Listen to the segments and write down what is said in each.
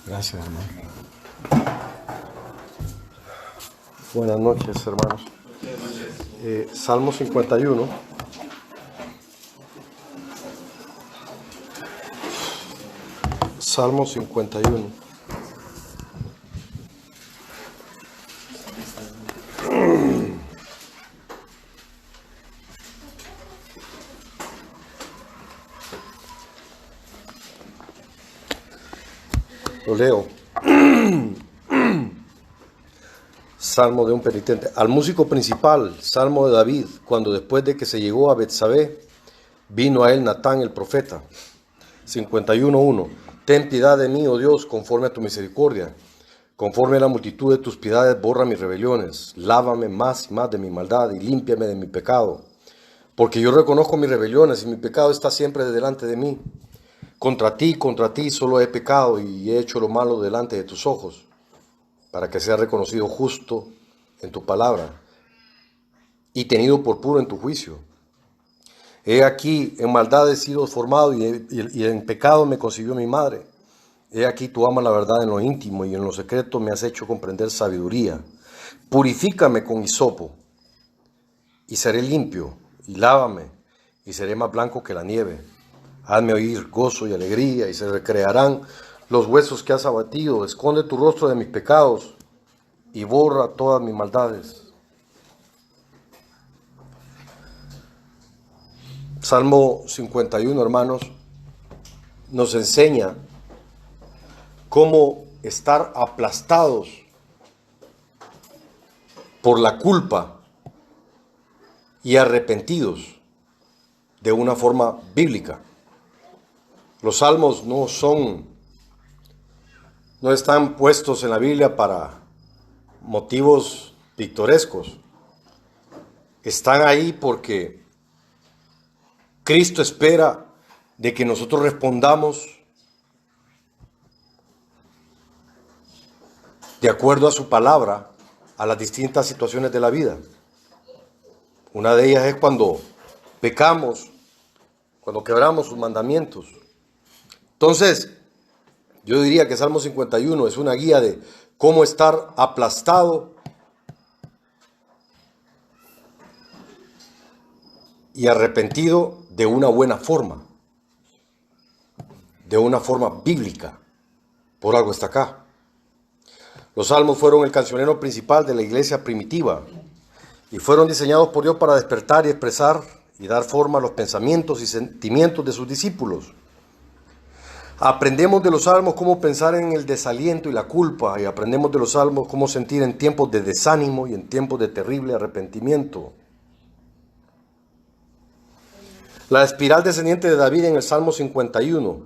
Gracias, hermano. Buenas noches, hermanos. Salmo 51. Salmo 51. Lo leo. Salmo de un penitente. Al músico principal, Salmo de David, cuando después de que se llegó a Betsabé, vino a él Natán el profeta. 51:1. Ten piedad de mí, oh Dios, conforme a tu misericordia. Conforme a la multitud de tus piedades, borra mis rebeliones. Lávame más y más de mi maldad y límpiame de mi pecado. Porque yo reconozco mis rebeliones y mi pecado está siempre delante de mí. Contra ti solo he pecado y he hecho lo malo delante de tus ojos, para que sea reconocido justo en tu palabra y tenido por puro en tu juicio. He aquí, en maldad he sido formado y en pecado me concibió mi madre. He aquí, tú amas la verdad en lo íntimo y en lo secreto me has hecho comprender sabiduría. Purifícame con hisopo y seré limpio, y lávame y seré más blanco que la nieve. Hazme oír gozo y alegría, y se recrearán los huesos que has abatido. Esconde tu rostro de mis pecados y borra todas mis maldades. Salmo 51, hermanos, nos enseña cómo estar aplastados por la culpa y arrepentidos de una forma bíblica. Los salmos no están puestos en la Biblia para motivos pintorescos. Están ahí porque Cristo espera de que nosotros respondamos de acuerdo a su palabra a las distintas situaciones de la vida. Una de ellas es cuando pecamos, cuando quebramos sus mandamientos. Entonces, yo diría que Salmo 51 es una guía de cómo estar aplastado y arrepentido de una buena forma, de una forma bíblica. Por algo está acá. Los salmos fueron el cancionero principal de la iglesia primitiva y fueron diseñados por Dios para despertar y expresar y dar forma a los pensamientos y sentimientos de sus discípulos. Aprendemos de los salmos cómo pensar en el desaliento y la culpa, y aprendemos de los salmos cómo sentir en tiempos de desánimo y en tiempos de terrible arrepentimiento. La espiral descendiente de David en el Salmo 51.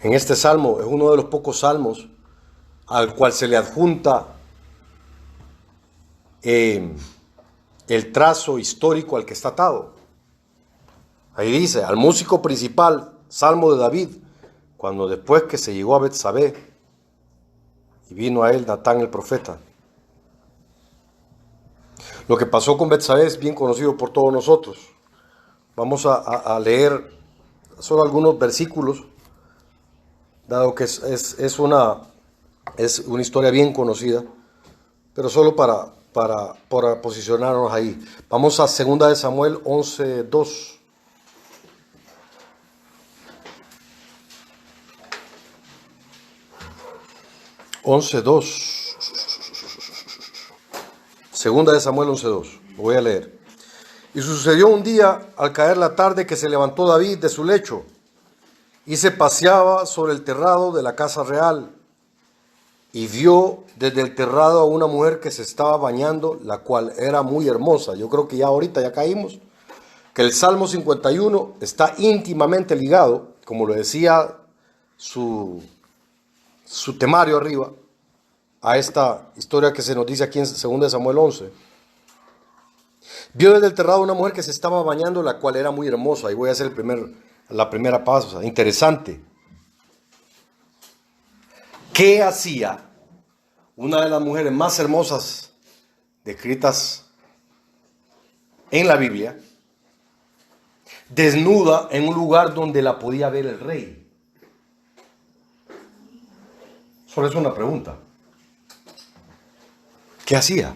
En este salmo es uno de los pocos salmos al cual se le adjunta el trazo histórico al que está atado. Ahí dice, al músico principal, Salmo de David, cuando después que se llegó a Betsabé y vino a él Natán el profeta. Lo que pasó con Betsabé es bien conocido por todos nosotros. Vamos a leer solo algunos versículos, dado que es una historia bien conocida, pero solo para posicionarnos ahí. Vamos a 2 de Samuel 11:2. 11:2. Segunda de Samuel 11:2. Lo voy a leer. Y sucedió un día, al caer la tarde, que se levantó David de su lecho y se paseaba sobre el terrado de la casa real, y vio desde el terrado a una mujer que se estaba bañando, la cual era muy hermosa. Yo creo que ya ahorita ya caímos, que el Salmo 51 está íntimamente ligado, como lo decía su temario arriba, a esta historia que se nos dice aquí en 2 de Samuel 11. Vio desde el terrado una mujer que se estaba bañando, la cual era muy hermosa. Ahí voy a hacer la primera pausa. Interesante. ¿Qué hacía una de las mujeres más hermosas descritas en la Biblia, desnuda en un lugar donde la podía ver el rey? Solo es una pregunta. ¿Qué hacía?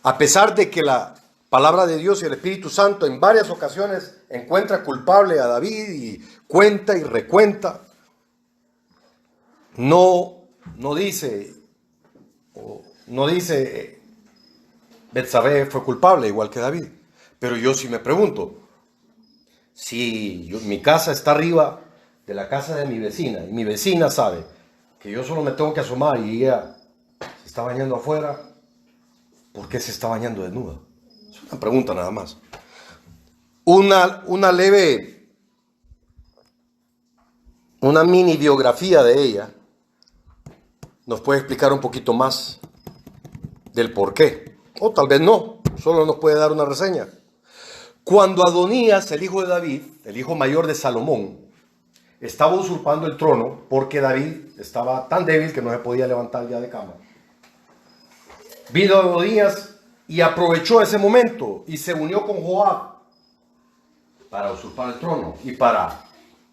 A pesar de que la palabra de Dios y el Espíritu Santo en varias ocasiones encuentra culpable a David y cuenta y recuenta, no dice Betsabé fue culpable igual que David. Pero yo sí me pregunto, si mi casa está arriba de la casa de mi vecina y mi vecina sabe que yo solo me tengo que asomar y ella se está bañando afuera, ¿por qué se está bañando desnuda? Es una pregunta nada más. Una mini biografía de ella nos puede explicar un poquito más del por qué. O tal vez no, solo nos puede dar una reseña. Cuando Adonías, el hijo de David, el hijo mayor de Salomón, estaba usurpando el trono porque David estaba tan débil que no se podía levantar ya de cama, vino Adonías y aprovechó ese momento y se unió con Joab para usurpar el trono y para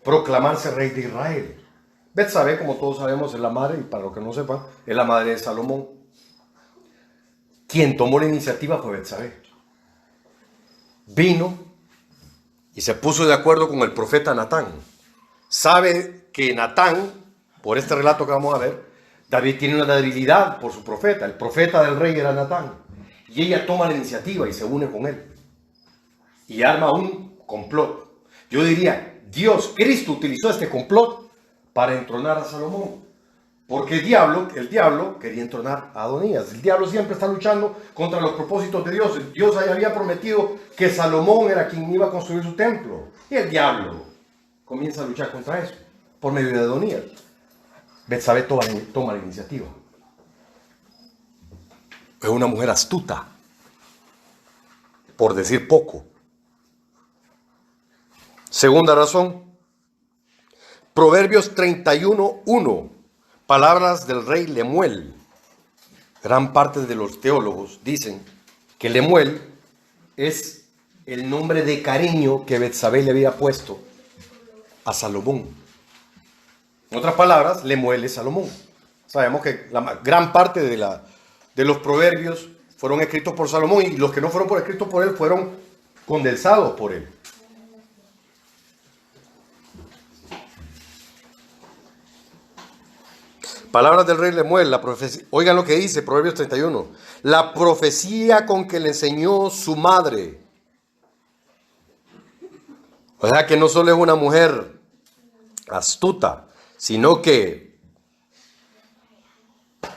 proclamarse rey de Israel. Betsabé, como todos sabemos, es la madre, y para los que no sepan, es la madre de Salomón. Quien tomó la iniciativa fue Betsabé. Vino y se puso de acuerdo con el profeta Natán. Sabe que Natán, por este relato que vamos a ver, David tiene una debilidad por su profeta. El profeta del rey era Natán. Y ella toma la iniciativa y se une con él. Y arma un complot. Yo diría, Dios, Cristo utilizó este complot para entronar a Salomón. Porque el diablo quería entronar a Adonías. El diablo siempre está luchando contra los propósitos de Dios. Dios había prometido que Salomón era quien iba a construir su templo. Y el diablo comienza a luchar contra eso por medio de Adonías. Betsabé toma la iniciativa. Es una mujer astuta, por decir poco. Segunda razón, Proverbios 31:1, palabras del rey Lemuel. Gran parte de los teólogos dicen que Lemuel es el nombre de cariño que Betsabé le había puesto a Salomón. En otras palabras, Lemuel es Salomón. Sabemos que la gran parte de los proverbios fueron escritos por Salomón y los que no fueron escritos por él fueron condensados por él. Palabras del rey Lemuel, la profecía. Oigan lo que dice Proverbios 31. La profecía con que le enseñó su madre. O sea que no solo es una mujer astuta, sino que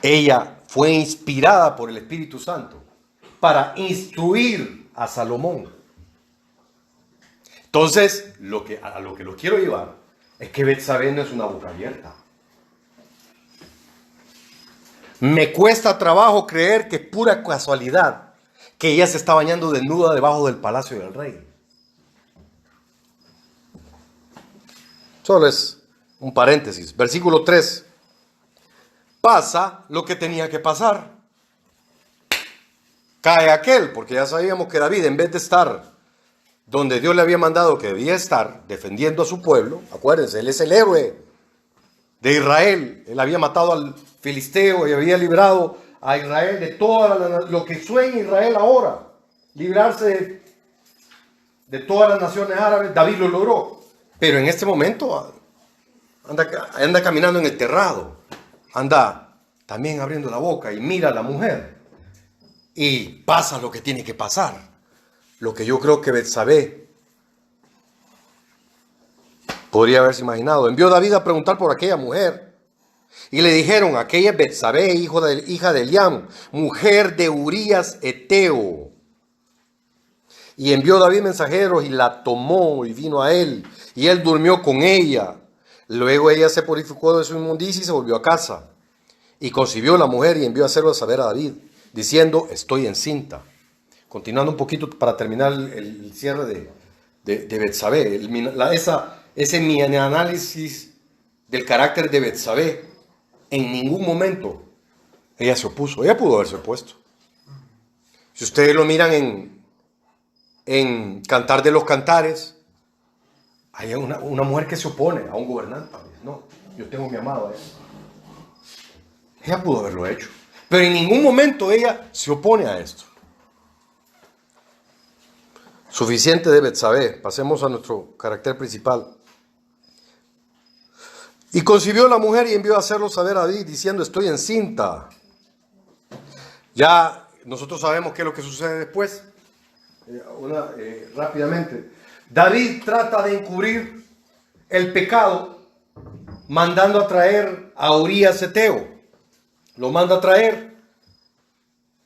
ella fue inspirada por el Espíritu Santo para instruir a Salomón. Entonces, a lo que los quiero llevar es que Betsabé no es una boca abierta. Me cuesta trabajo creer que es pura casualidad que ella se está bañando desnuda debajo del palacio del rey. Solo es un paréntesis. Versículo 3. Pasa lo que tenía que pasar. Cae aquel, porque ya sabíamos que David, en vez de estar donde Dios le había mandado que debía estar, defendiendo a su pueblo, acuérdense, él es el héroe de Israel. Él había matado al filisteo y había librado a Israel de todo lo que sueña Israel ahora. Librarse de todas las naciones árabes. David lo logró. Pero en este momento anda caminando en el terrado. Anda también abriendo la boca y mira a la mujer. Y pasa lo que tiene que pasar. Lo que yo creo que Betsabé podría haberse imaginado. Envió David a preguntar por aquella mujer. Y le dijeron, aquella es Betsabé, hija de Eliam, mujer de Urías Eteo. Y envió David mensajeros y la tomó y vino a él. Y él durmió con ella. Luego ella se purificó de su inmundicia y se volvió a casa. Y concibió la mujer y envió a hacerlo saber a David, diciendo, estoy encinta. Continuando un poquito para terminar el cierre de Betsabé. Ese mi análisis del carácter de Betsabé. En ningún momento ella se opuso. Ella pudo haberse opuesto. Si ustedes lo miran en Cantar de los Cantares, hay una mujer que se opone a un gobernante. No, yo tengo mi amado a él. Ella pudo haberlo hecho. Pero en ningún momento ella se opone a esto. Suficiente de Betsabé. Pasemos a nuestro carácter principal. Y concibió la mujer y envió a hacerlo saber a David, diciendo: estoy encinta. Ya nosotros sabemos qué es lo que sucede después. Rápidamente. David trata de encubrir el pecado mandando a traer a Urías Eteo. Lo manda a traer.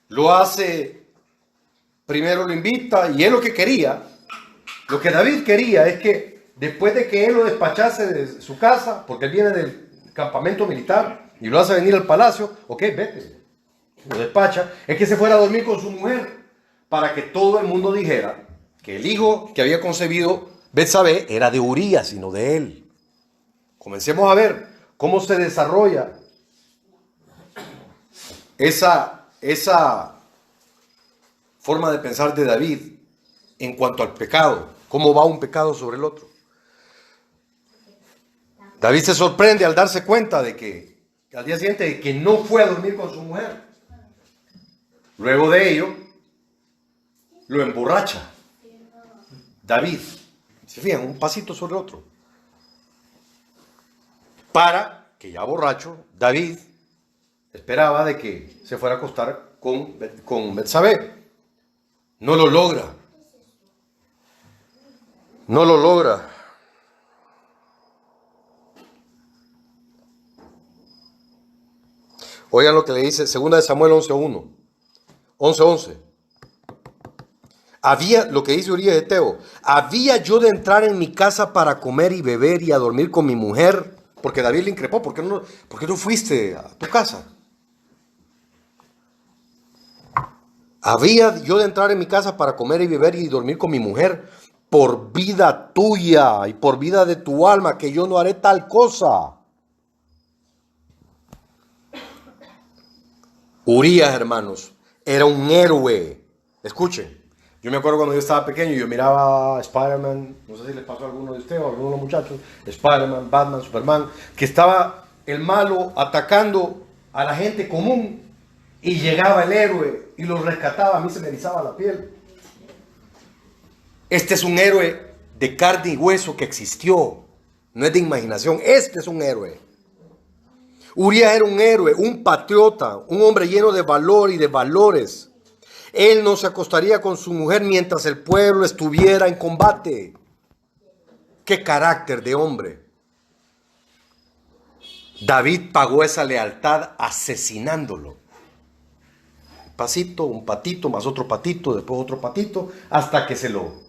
Lo hace, primero lo invita, y él lo que quería, lo que David quería es que después de que él lo despachase de su casa, porque él viene del campamento militar y lo hace venir al palacio, ok, vete, lo despacha, es que se fuera a dormir con su mujer, para que todo el mundo dijera que el hijo que había concebido Betsabé era de Urías y no de él. Comencemos a ver cómo se desarrolla esa forma de pensar de David en cuanto al pecado, cómo va un pecado sobre el otro. David se sorprende al darse cuenta de que al día siguiente de que no fue a dormir con su mujer. Luego de ello, lo emborracha. David, se fijan, un pasito sobre otro. Para que ya borracho, David esperaba de que se fuera a acostar con Betsabé. No lo logra. No lo logra. Oigan lo que le dice 2 de Samuel 11:1. 11:11. Había, lo que dice Urías Eteo, había yo de entrar en mi casa para comer y beber y a dormir con mi mujer, porque David le increpó, ¿por qué no fuiste a tu casa? Había yo de entrar en mi casa para comer y beber y dormir con mi mujer, por vida tuya y por vida de tu alma, que yo no haré tal cosa. Urías, hermanos, era un héroe. Escuchen, yo me acuerdo cuando yo estaba pequeño y yo miraba a Spider-Man, no sé si les pasó a alguno de ustedes o a alguno de los muchachos, Spider-Man, Batman, Superman, que estaba el malo atacando a la gente común y llegaba el héroe y los rescataba. A mí se me erizaba la piel. Este es un héroe de carne y hueso que existió, no es de imaginación. Este es un héroe. Urías era un héroe, un patriota, un hombre lleno de valor y de valores. Él no se acostaría con su mujer mientras el pueblo estuviera en combate. ¡Qué carácter de hombre! David pagó esa lealtad asesinándolo. Pasito, un patito, más otro patito, después otro patito, hasta que se lo...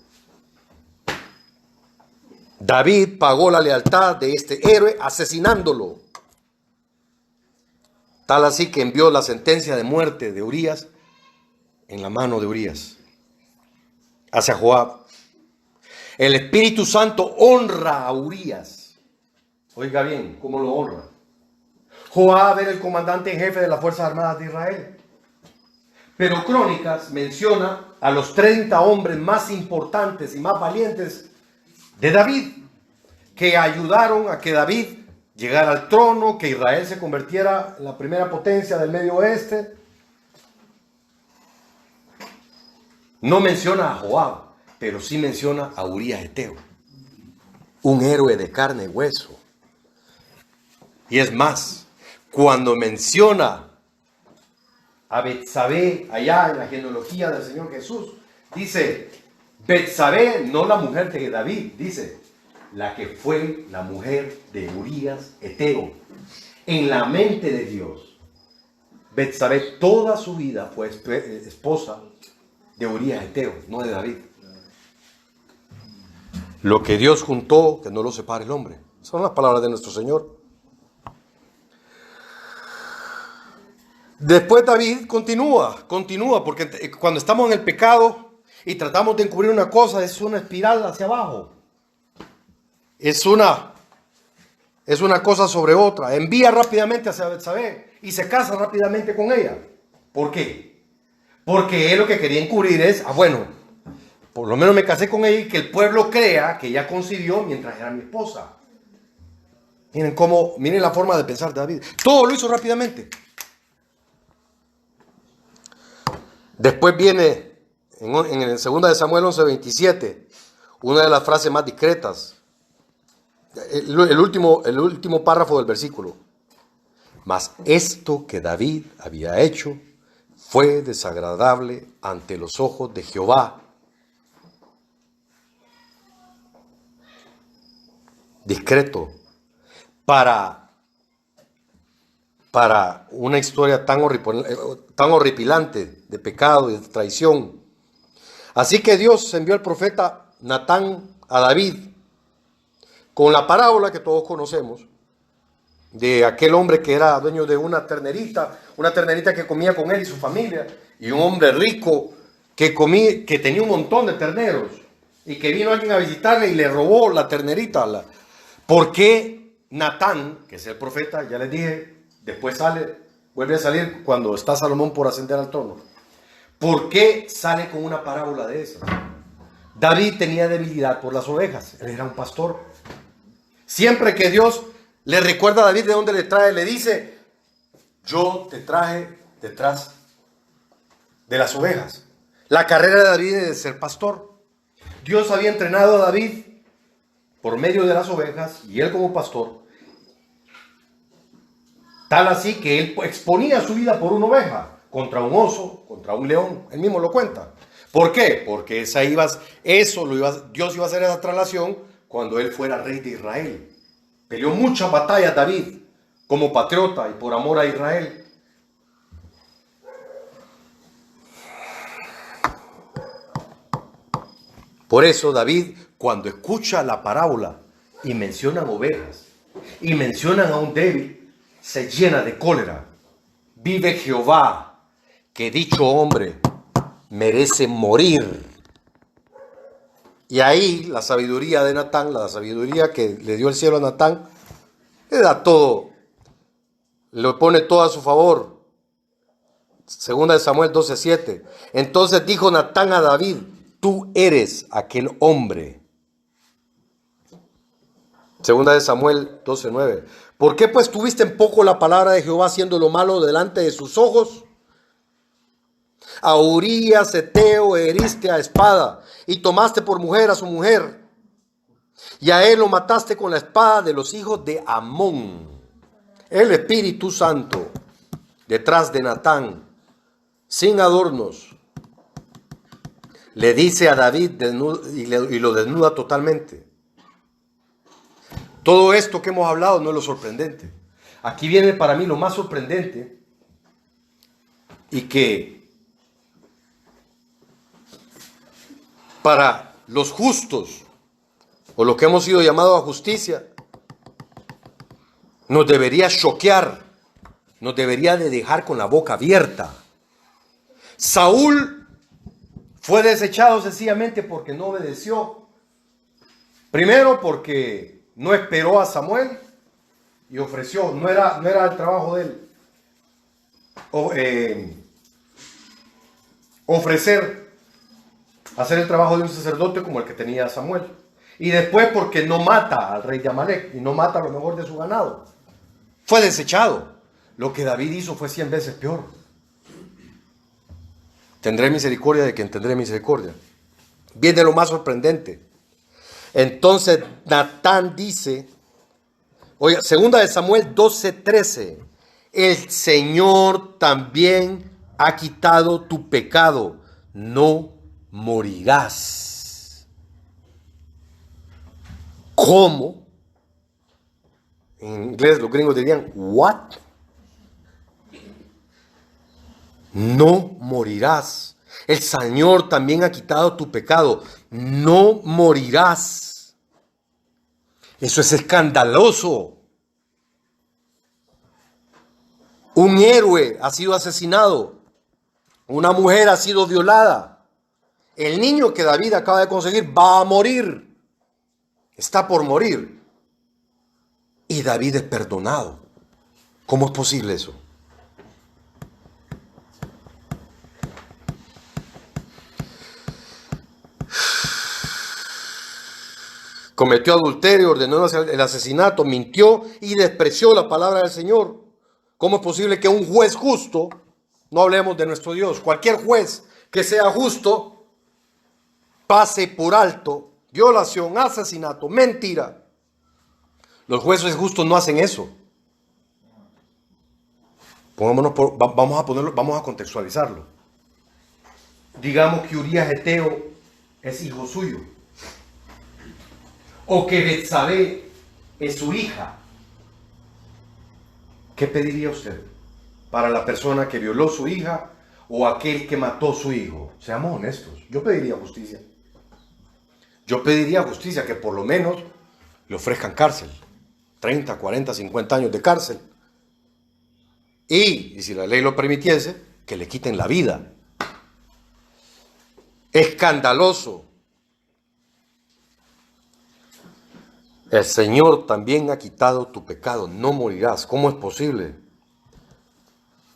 David pagó la lealtad de este héroe asesinándolo. Tal así que envió la sentencia de muerte de Urías en la mano de Urías hacia Joab. El Espíritu Santo honra a Urías. Oiga bien, ¿cómo lo honra? Joab era el comandante en jefe de las Fuerzas Armadas de Israel. Pero Crónicas menciona a los 30 hombres más importantes y más valientes de David, que ayudaron a que David llegara al trono, que Israel se convirtiera en la primera potencia del Medio Oeste. No menciona a Joab, pero sí menciona a Urías Eteo, un héroe de carne y hueso. Y es más, cuando menciona a Betsabé allá en la genealogía del Señor Jesús, dice Betsabé, no la mujer de David, dice la que fue la mujer de Urías Eteo. En la mente de Dios, Betsabé toda su vida fue esposa de Urías Eteo, no de David. Lo que Dios juntó, que no lo separe el hombre. Son las palabras de nuestro Señor. Después David continúa, porque cuando estamos en el pecado y tratamos de encubrir una cosa, es una espiral hacia abajo. Es una cosa sobre otra. Envía rápidamente hacia Betsabé y se casa rápidamente con ella. ¿Por qué? Porque él lo que quería encubrir es, bueno, por lo menos me casé con ella y que el pueblo crea que ella concibió mientras era mi esposa. Miren la forma de pensar de David. Todo lo hizo rápidamente. Después viene en el 2 de Samuel 11:27, una de las frases más discretas, el último párrafo del versículo. Mas esto que David había hecho fue desagradable ante los ojos de Jehová. Discreto. Para una historia tan horripilante de pecado y de traición. Así que Dios envió al profeta Natán a David con la parábola que todos conocemos de aquel hombre que era dueño de una ternerita que comía con él y su familia, y un hombre rico que tenía un montón de terneros, y que vino alguien a visitarle y le robó la ternerita. ¿Por qué Natán, que es el profeta, ya les dije, después vuelve a salir cuando está Salomón por ascender al trono? ¿Por qué sale con una parábola de esas? David tenía debilidad por las ovejas, él era un pastor. Siempre que Dios le recuerda a David de dónde le trae, le dice: yo te traje detrás de las ovejas. La carrera de David es de ser pastor. Dios había entrenado a David por medio de las ovejas, y él como pastor, tal así que él exponía su vida por una oveja, contra un oso, contra un león. Él mismo lo cuenta. ¿Por qué? Porque Dios iba a hacer esa traslación cuando él fuera rey de Israel. Peleó muchas batallas David como patriota y por amor a Israel. Por eso David, cuando escucha la parábola y mencionan ovejas y mencionan a un débil, se llena de cólera. Vive Jehová, que dicho hombre merece morir. Y ahí la sabiduría de Natán, la sabiduría que le dio el cielo a Natán, le da todo, le pone todo a su favor. 2 de Samuel 12:7. Entonces dijo Natán a David: tú eres aquel hombre. 2 de Samuel 12:9. ¿Por qué pues tuviste en poco la palabra de Jehová, haciendo lo malo delante de sus ojos? A Urías Eteo heriste a espada, y tomaste por mujer a su mujer, y a él lo mataste con la espada de los hijos de Amón. El Espíritu Santo, detrás de Natán, sin adornos, le dice a David y lo desnuda totalmente. Todo esto que hemos hablado no es lo sorprendente. Aquí viene para mí lo más sorprendente, y que para los justos, o los que hemos sido llamados a justicia, nos debería choquear, nos debería de dejar con la boca abierta. Saúl fue desechado sencillamente porque no obedeció. Primero porque no esperó a Samuel y ofreció, no era el trabajo de él hacer el trabajo de un sacerdote como el que tenía Samuel. Y después porque no mata al rey de Amalek y no mata lo mejor de su ganado. Fue desechado. Lo que David hizo fue 100 veces peor. Tendré misericordia de quien tendré misericordia. Viene lo más sorprendente. Entonces Natán dice, oiga, 2 de Samuel 12:13, el Señor también ha quitado tu pecado, no morirás. ¿Cómo? En inglés los gringos dirían, what? No morirás. El Señor también ha quitado tu pecado, no morirás. Eso es escandaloso. Un héroe ha sido asesinado, una mujer ha sido violada, el niño que David acaba de conseguir va a morir, está por morir, y David es perdonado. ¿Cómo es posible eso? Cometió adulterio, ordenó el asesinato, mintió y despreció la palabra del Señor. ¿Cómo es posible que un juez justo No hablemos de nuestro Dios. Cualquier juez que sea justo, pase por alto violación, asesinato, mentira. Los jueces justos no hacen eso. Vamos a contextualizarlo. Digamos que Urías Eteo es hijo suyo, o que Betsabé es su hija. ¿Qué pediría usted para la persona que violó su hija o aquel que mató su hijo? Seamos honestos. Yo pediría justicia. Yo pediría justicia, que por lo menos le ofrezcan cárcel. 30, 40, 50 años de cárcel. Y si la ley lo permitiese, que le quiten la vida. Escandaloso. El Señor también ha quitado tu pecado, no morirás. ¿Cómo es posible?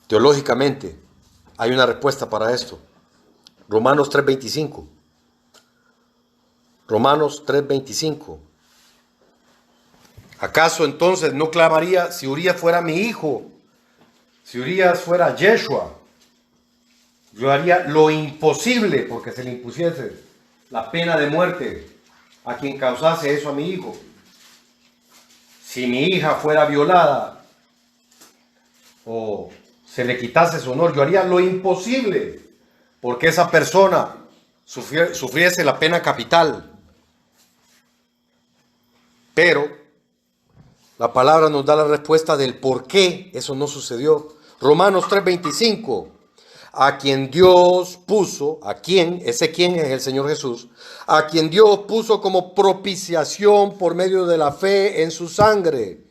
Teológicamente hay una respuesta para esto. Romanos 3:25. Romanos 3:25. ¿Acaso entonces no clamaría si Urías fuera mi hijo? Si Urías fuera Yeshua, yo haría lo imposible porque se le impusiese la pena de muerte a quien causase eso a mi hijo. Si mi hija fuera violada o se le quitase su honor, yo haría lo imposible porque esa persona sufriese la pena capital. Pero la palabra nos da la respuesta del por qué eso no sucedió. Romanos 3:25. A quien Dios puso, ese quien es el Señor Jesús, a quien Dios puso como propiciación por medio de la fe en su sangre,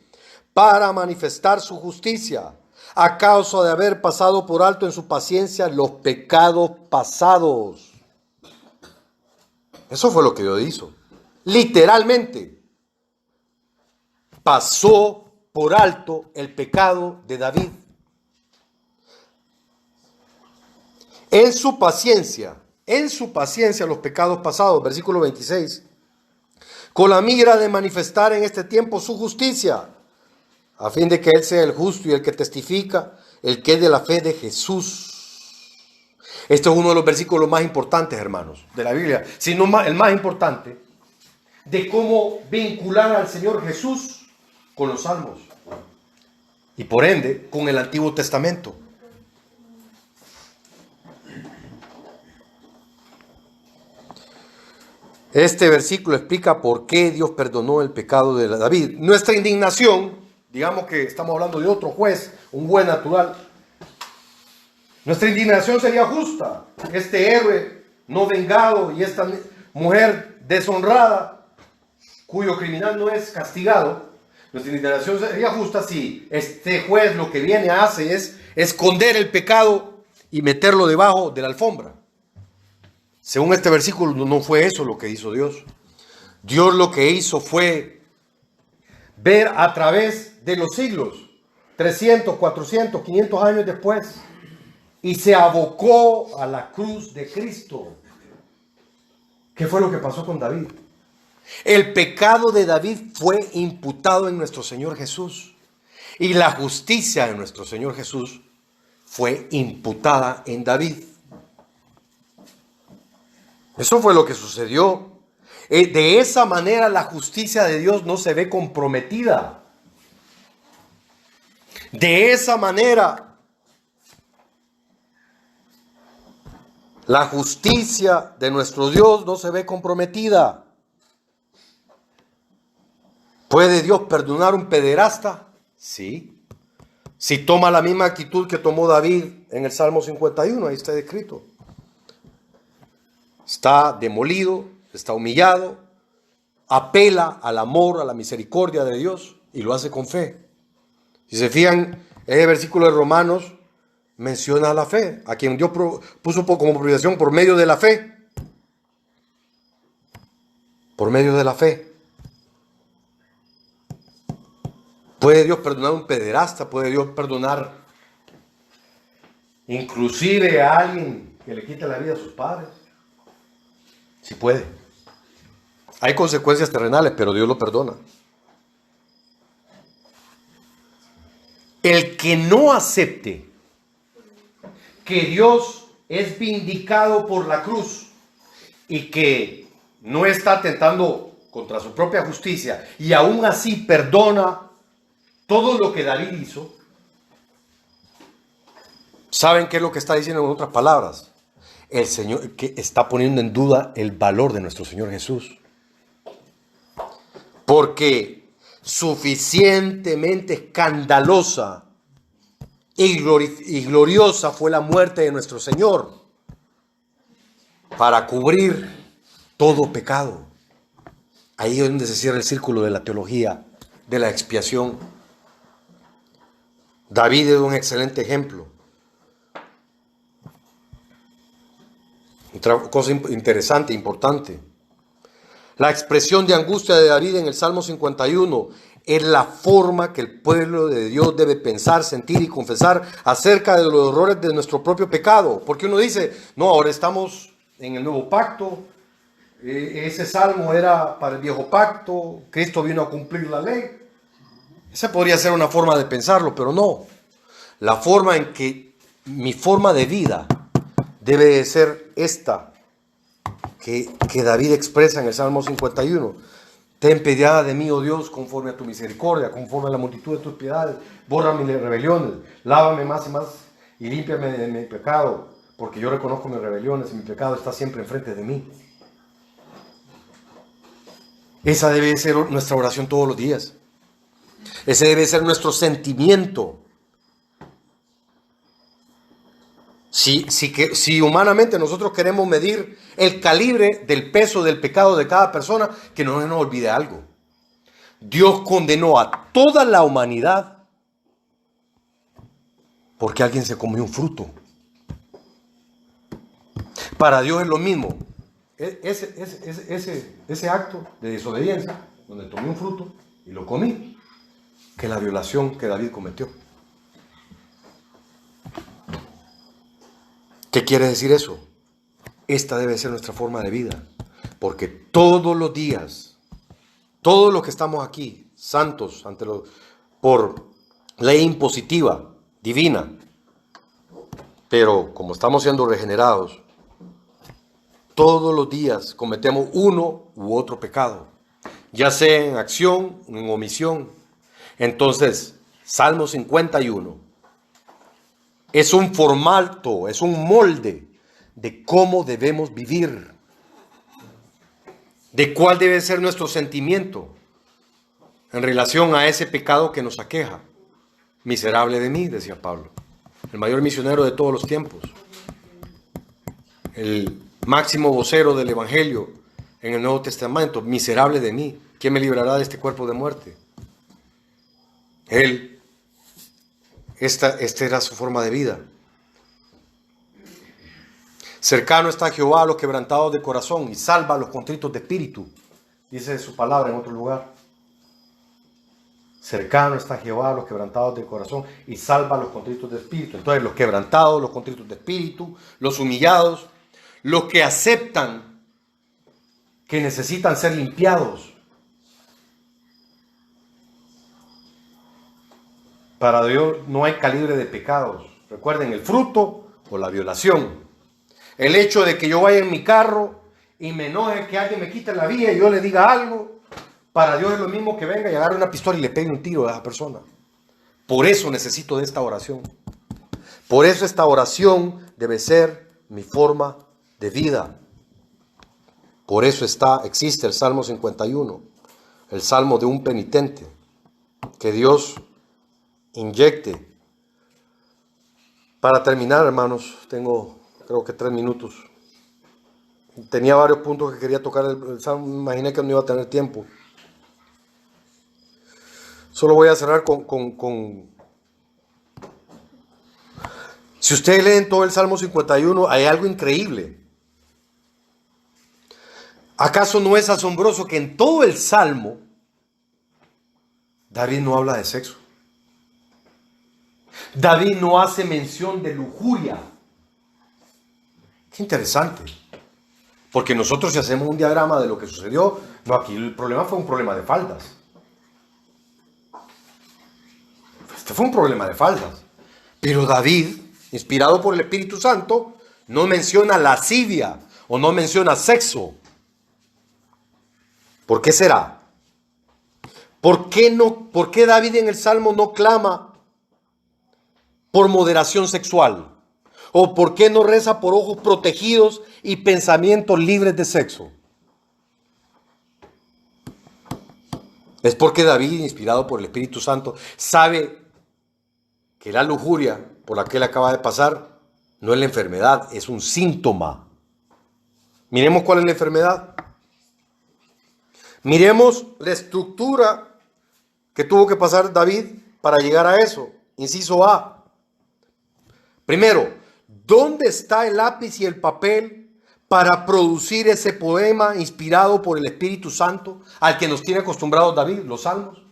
para manifestar su justicia, a causa de haber pasado por alto en su paciencia los pecados pasados. Eso fue lo que Dios hizo. Literalmente, pasó por alto el pecado de David. En su paciencia los pecados pasados, versículo 26, con la mira de manifestar en este tiempo su justicia, a fin de que Él sea el justo y el que testifica, el que es de la fe de Jesús. Este es uno de los versículos más importantes, hermanos, de la Biblia, si no el más importante, de cómo vincular al Señor Jesús con los salmos y por ende con el Antiguo Testamento. Este versículo explica por qué Dios perdonó el pecado de David. Nuestra indignación, digamos que estamos hablando de otro juez, un juez natural, nuestra indignación sería justa. Este héroe no vengado y esta mujer deshonrada, cuyo criminal no es castigado, nuestra indignación sería justa si este juez lo que viene a hacer es esconder el pecado y meterlo debajo de la alfombra. Según este versículo, no fue eso lo que hizo Dios. Dios lo que hizo fue ver a través de los siglos, 300, 400, 500 años después, y se abocó a la cruz de Cristo. ¿Qué fue lo que pasó con David? El pecado de David fue imputado en nuestro Señor Jesús, y la justicia de nuestro Señor Jesús fue imputada en David. Eso fue lo que sucedió. De esa manera la justicia de Dios no se ve comprometida. De esa manera la justicia de nuestro Dios no se ve comprometida. ¿Puede Dios perdonar a un pederasta? Sí. Si toma la misma actitud que tomó David en el Salmo 51, ahí está descrito. Está demolido, está humillado, apela al amor, a la misericordia de Dios y lo hace con fe. Si se fijan, ese versículo de Romanos menciona la fe, a quien Dios puso como propiedad por medio de la fe. Por medio de la fe. ¿Puede Dios perdonar a un pederasta? ¿Puede Dios perdonar inclusive a alguien que le quita la vida a sus padres? Sí puede. Hay consecuencias terrenales, pero Dios lo perdona. El que no acepte que Dios es vindicado por la cruz y que no está atentando contra su propia justicia y aún así perdona todo lo que David hizo, ¿saben qué es lo que está diciendo en otras palabras? El Señor que está poniendo en duda el valor de nuestro Señor Jesús. Porque suficientemente escandalosa y gloriosa fue la muerte de nuestro Señor para cubrir todo pecado. Ahí es donde se cierra el círculo de la teología, de la expiación. David es un excelente ejemplo. Otra cosa interesante, importante. La expresión de angustia de David en el Salmo 51 es la forma que el pueblo de Dios debe pensar, sentir y confesar acerca de los horrores de nuestro propio pecado. Porque uno dice, no, ahora estamos en el nuevo pacto, ese salmo era para el viejo pacto, Cristo vino a cumplir la ley. Esa podría ser una forma de pensarlo, pero no. La forma en que mi forma de vida debe ser esta que David expresa en el Salmo 51. Ten piedad de mí, oh Dios, conforme a tu misericordia, conforme a la multitud de tus piedades. Borra mis rebeliones, lávame más y más y límpiame de mi pecado, porque yo reconozco mis rebeliones y mi pecado está siempre enfrente de mí. Esa debe ser nuestra oración todos los días. Ese debe ser nuestro sentimiento. Si humanamente nosotros queremos medir el calibre del peso del pecado de cada persona, que no se nos olvide algo. Dios condenó a toda la humanidad porque alguien se comió un fruto. Para Dios es lo mismo. Ese acto de desobediencia, donde tomé un fruto y lo comí, que la violación que David cometió. ¿Qué quiere decir eso? Esta debe ser nuestra forma de vida, porque todos los días, todos los que estamos aquí, santos, por ley impositiva, divina, pero como estamos siendo regenerados, todos los días cometemos uno u otro pecado, ya sea en acción o en omisión. Entonces, Salmo 51 es un formato, es un molde de cómo debemos vivir, de cuál debe ser nuestro sentimiento en relación a ese pecado que nos aqueja. Miserable de mí, decía Pablo, el mayor misionero de todos los tiempos, el máximo vocero del Evangelio en el Nuevo Testamento. Miserable de mí, ¿quién me librará de este cuerpo de muerte? Esta era su forma de vida. Cercano está Jehová a los quebrantados de corazón y salva a los contritos de espíritu, dice su palabra en otro lugar. Cercano está Jehová a los quebrantados de corazón y salva a los contritos de espíritu. Entonces los quebrantados, los contritos de espíritu, los humillados, los que aceptan que necesitan ser limpiados. Para Dios no hay calibre de pecados. Recuerden, el fruto o la violación. El hecho de que yo vaya en mi carro y me enoje que alguien me quite la vía y yo le diga algo, para Dios es lo mismo que venga y agarre una pistola y le pegue un tiro a esa persona. Por eso necesito de esta oración. Por eso esta oración debe ser mi forma de vida. Por eso existe el Salmo 51, el Salmo de un penitente, que Dios inyecte. Para terminar, hermanos, tengo creo que 3 minutos. Tenía varios puntos que quería tocar el Salmo, me imaginé que no iba a tener tiempo. Solo voy a cerrar con... Si ustedes leen todo el Salmo 51, hay algo increíble. ¿Acaso no es asombroso que en todo el Salmo David no habla de sexo? David no hace mención de lujuria. Qué interesante. Porque nosotros, si hacemos un diagrama de lo que sucedió, no, aquí el problema fue un problema de faldas. Este fue un problema de faldas. Pero David inspirado por el Espíritu Santo, no menciona lascivia o no menciona sexo. ¿Por qué será? ¿Por qué David en el Salmo no clama por moderación sexual? ¿O por qué no reza por ojos protegidos y pensamientos libres de sexo? Es porque David, inspirado por el Espíritu Santo, sabe que la lujuria por la que él acaba de pasar no es la enfermedad, es un síntoma. Miremos cuál es la enfermedad. Miremos la estructura que tuvo que pasar David para llegar a eso. Inciso A. Primero, ¿dónde está el lápiz y el papel para producir ese poema inspirado por el Espíritu Santo al que nos tiene acostumbrados David, los salmos?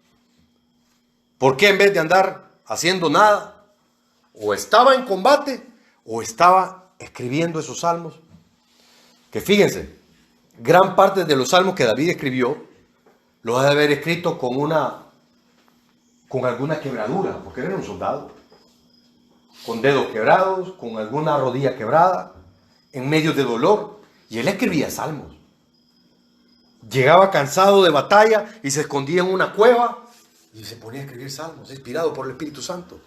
¿Por qué en vez de andar haciendo nada, o estaba en combate o estaba escribiendo esos salmos? Que fíjense, gran parte de los salmos que David escribió los ha de haber escrito con alguna quebradura, porque él era un soldado, con dedos quebrados, con alguna rodilla quebrada, en medio de dolor, y él escribía salmos. Llegaba cansado de batalla y se escondía en una cueva y se ponía a escribir salmos, inspirado por el Espíritu Santo.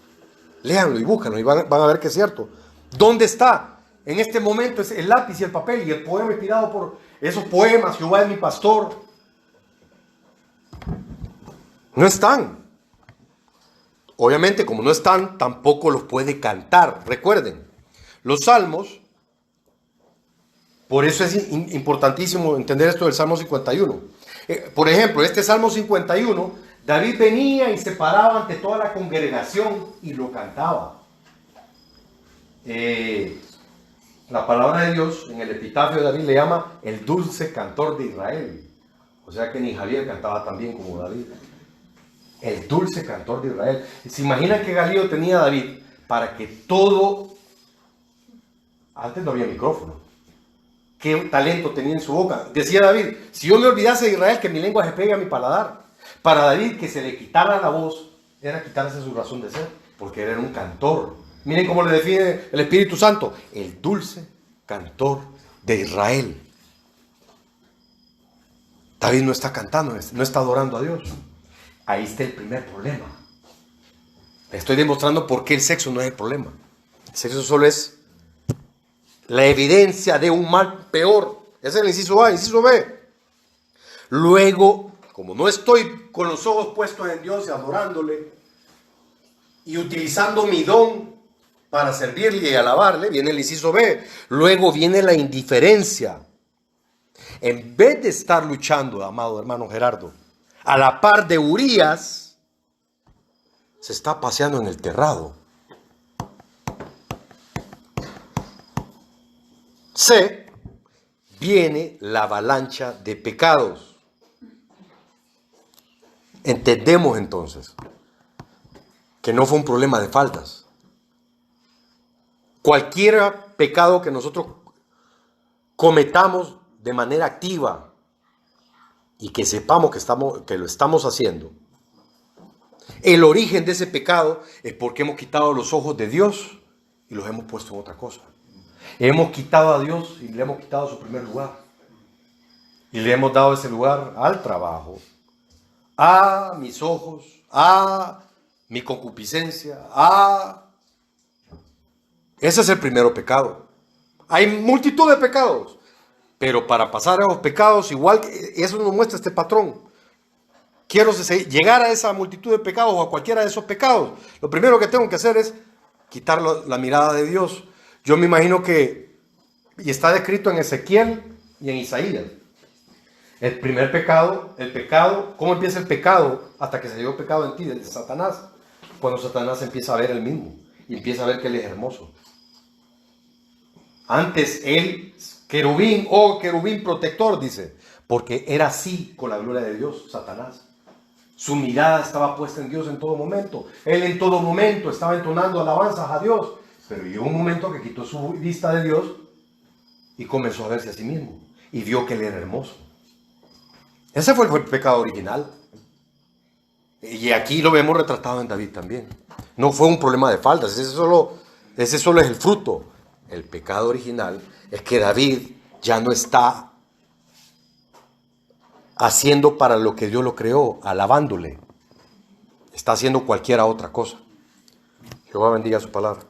Léanlo y búscanlo y van a ver que es cierto. ¿Dónde está? En este momento es el lápiz y el papel y el poema inspirado por esos poemas, Jehová es mi pastor. No están. Obviamente, como no están, tampoco los puede cantar. Recuerden, los salmos, por eso es importantísimo entender esto del Salmo 51. Por ejemplo, este Salmo 51, David venía y se paraba ante toda la congregación y lo cantaba. La palabra de Dios en el epitafio de David le llama el dulce cantor de Israel. O sea que ni Javier cantaba tan bien como David. El dulce cantor de Israel. ¿Se imaginan qué galillo tenía David para que todo... Antes no había micrófono. ¿Qué talento tenía en su boca? Decía David, si yo me olvidase de Israel, que mi lengua se pegue a mi paladar. Para David, que se le quitara la voz, era quitarse su razón de ser, porque él era un cantor. Miren cómo le define el Espíritu Santo, el dulce cantor de Israel. David no está cantando, no está adorando a Dios. Ahí está el primer problema. Le estoy demostrando por qué el sexo no es el problema. El sexo solo es la evidencia de un mal peor. Ese es el inciso A. Inciso B. Luego, como no estoy con los ojos puestos en Dios y adorándole y utilizando mi don para servirle y alabarle, viene el inciso B. Luego viene la indiferencia. En vez de estar luchando, amado hermano Gerardo, a la par de Urías, se está paseando en el terrado. C. Viene la avalancha de pecados. Entendemos entonces que no fue un problema de faltas. Cualquier pecado que nosotros cometamos de manera activa y que sepamos que lo estamos haciendo, el origen de ese pecado es porque hemos quitado los ojos de Dios y los hemos puesto en otra cosa. Hemos quitado a Dios y le hemos quitado su primer lugar. Y le hemos dado ese lugar al trabajo, a mis ojos, a mi concupiscencia, Ese es el primer pecado. Hay multitud de pecados, pero para pasar a los pecados, igual que eso nos muestra este patrón. Quiero llegar a esa multitud de pecados o a cualquiera de esos pecados. Lo primero que tengo que hacer es quitar la mirada de Dios. Yo me imagino que, y está descrito en Ezequiel y en Isaías, el primer pecado, ¿cómo empieza el pecado? Hasta que se dio pecado en ti, desde Satanás. Cuando Satanás empieza a ver el mismo y empieza a ver que él es hermoso. Antes él, querubín protector, dice, porque era así con la gloria de Dios, Satanás. Su mirada estaba puesta en Dios en todo momento. Él en todo momento estaba entonando alabanzas a Dios. Pero llegó un momento que quitó su vista de Dios y comenzó a verse a sí mismo. Y vio que él era hermoso. Ese fue el pecado original. Y aquí lo vemos retratado en David también. No fue un problema de faltas. Ese solo es el fruto. El pecado original es que David ya no está haciendo para lo que Dios lo creó, alabándole. Está haciendo cualquiera otra cosa. Jehová bendiga su palabra.